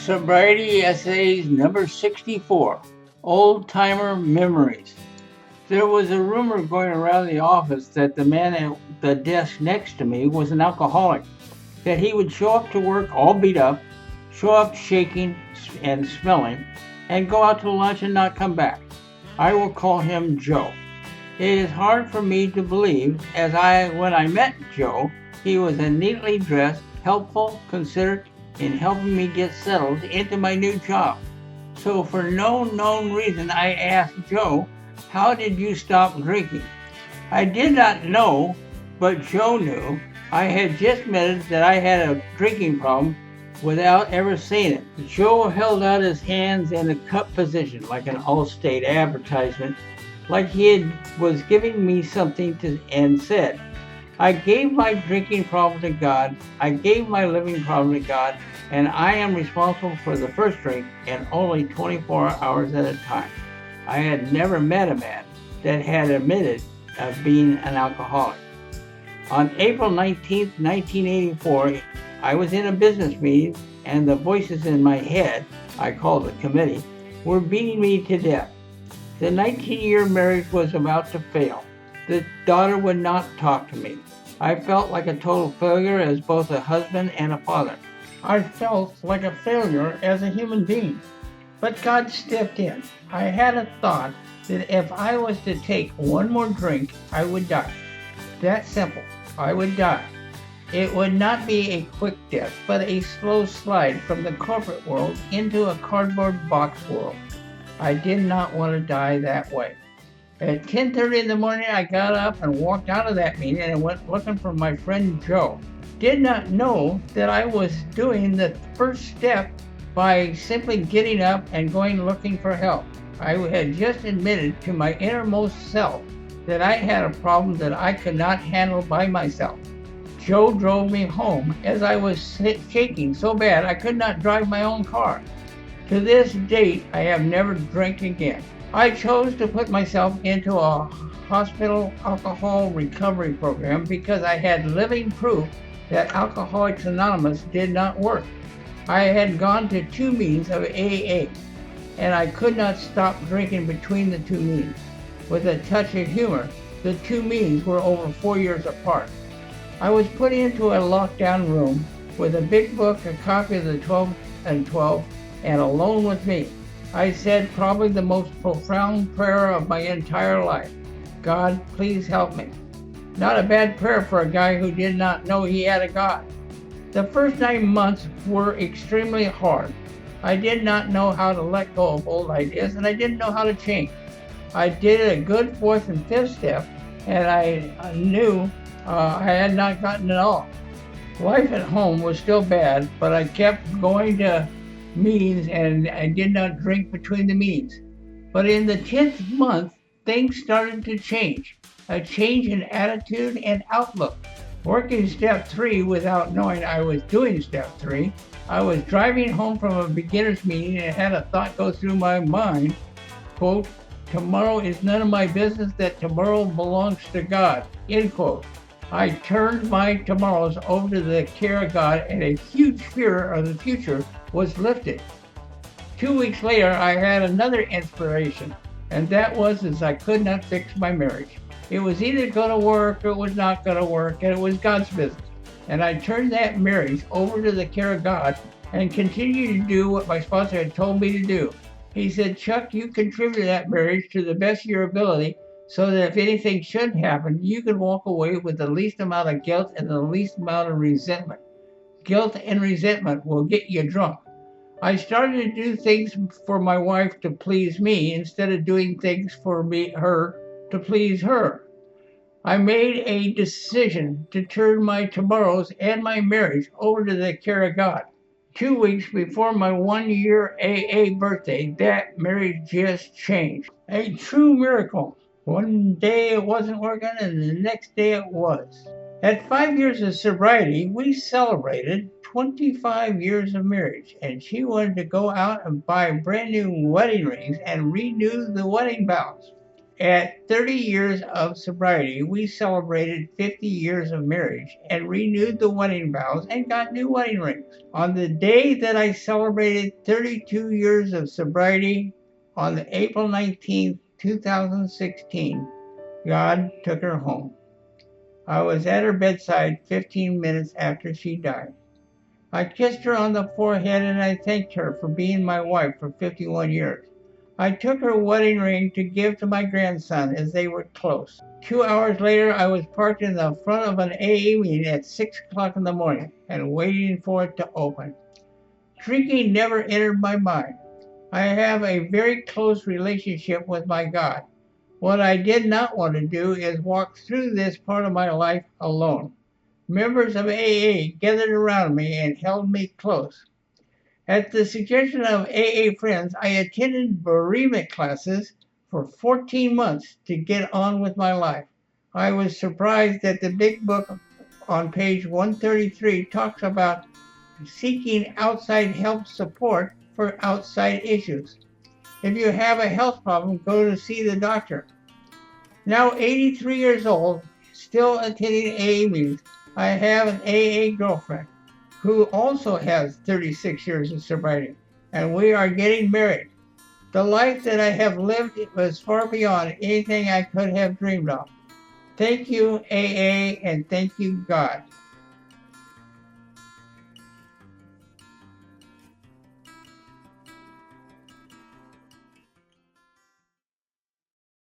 Sobriety Essays number 64, Old Timer Memories. There was a rumor going around the office that the man at the desk next to me was an alcoholic, that he would show up to work all beat up, show up shaking and smelling, and go out to lunch and not come back. I will call him Joe. It is hard for me to believe, as when I met Joe, he was a neatly dressed, helpful, considerate in helping me get settled into my new job. So for no known reason, I asked Joe, how did you stop drinking? I did not know, but Joe knew. I had just admitted that I had a drinking problem without ever saying it. Joe held out his hands in a cup position like an Allstate advertisement, like was giving me something and said, I gave my drinking problem to God, I gave my living problem to God, and I am responsible for the first drink and only 24 hours at a time. I had never met a man that had admitted of being an alcoholic. On April 19, 1984, I was in a business meeting and the voices in my head, I called the committee, were beating me to death. The 19-year marriage was about to fail. The daughter would not talk to me. I felt like a total failure as both a husband and a father. I felt like a failure as a human being. But God stepped in. I had a thought that if I was to take one more drink, I would die. That simple. I would die. It would not be a quick death, but a slow slide from the corporate world into a cardboard box world. I did not want to die that way. At 10:30 in the morning, I got up and walked out of that meeting and went looking for my friend Joe. Did not know that I was doing the first step by simply getting up and going looking for help. I had just admitted to my innermost self that I had a problem that I could not handle by myself. Joe drove me home as I was shaking so bad I could not drive my own car. To this date, I have never drank again. I chose to put myself into a hospital alcohol recovery program because I had living proof that Alcoholics Anonymous did not work. I had gone to 2 meetings of AA, and I could not stop drinking between the 2 meetings. With a touch of humor, the 2 meetings were over 4 years apart. I was put into a lockdown room with a big book, a copy of the 12 and 12, and alone with me. I said probably the most profound prayer of my entire life. God, please help me. Not a bad prayer for a guy who did not know he had a God. The first 9 months were extremely hard. I did not know how to let go of old ideas, and I didn't know how to change. I did a good 4th and 5th step, and I knew I had not gotten it all. Life at home was still bad, but I kept going to meetings and I did not drink between the meetings. But in the 10th month, things started to change. A change in attitude and outlook. Working step 3 without knowing I was doing step 3, I was driving home from a beginner's meeting and had a thought go through my mind, quote, tomorrow is none of my business that tomorrow belongs to God, end quote. I turned my tomorrows over to the care of God and a huge fear of the future was lifted. 2 weeks later, I had another inspiration, and that was as I could not fix my marriage. It was either going to work or it was not going to work, and it was God's business. And I turned that marriage over to the care of God and continued to do what my sponsor had told me to do. He said, Chuck, you contributed that marriage to the best of your ability so that if anything should happen, you could walk away with the least amount of guilt and the least amount of resentment. Guilt and resentment will get you drunk. I started to do things for my wife to please me instead of doing things for her to please her. I made a decision to turn my tomorrows and my marriage over to the care of God. 2 weeks before my 1-year AA birthday, that marriage just changed. A true miracle. One day it wasn't working and the next day it was. At 5 years of sobriety, we celebrated 25 years of marriage, and she wanted to go out and buy brand new wedding rings and renew the wedding vows. At 30 years of sobriety, we celebrated 50 years of marriage and renewed the wedding vows and got new wedding rings. On the day that I celebrated 32 years of sobriety, on April 19th, 2016, God took her home. I was at her bedside 15 minutes after she died. I kissed her on the forehead and I thanked her for being my wife for 51 years. I took her wedding ring to give to my grandson as they were close. 2 hours later, I was parked in the front of an AA meeting at 6 o'clock in the morning and waiting for it to open. Drinking never entered my mind. I have a very close relationship with my God. What I did not want to do is walk through this part of my life alone. Members of AA gathered around me and held me close. At the suggestion of AA friends, I attended bereavement classes for 14 months to get on with my life. I was surprised that the big book on page 133 talks about seeking outside help support for outside issues. If you have a health problem, go to see the doctor. Now 83 years old, still attending AA meetings, I have an AA girlfriend who also has 36 years of sobriety, and we are getting married. The life that I have lived was far beyond anything I could have dreamed of. Thank you, AA, and thank you, God.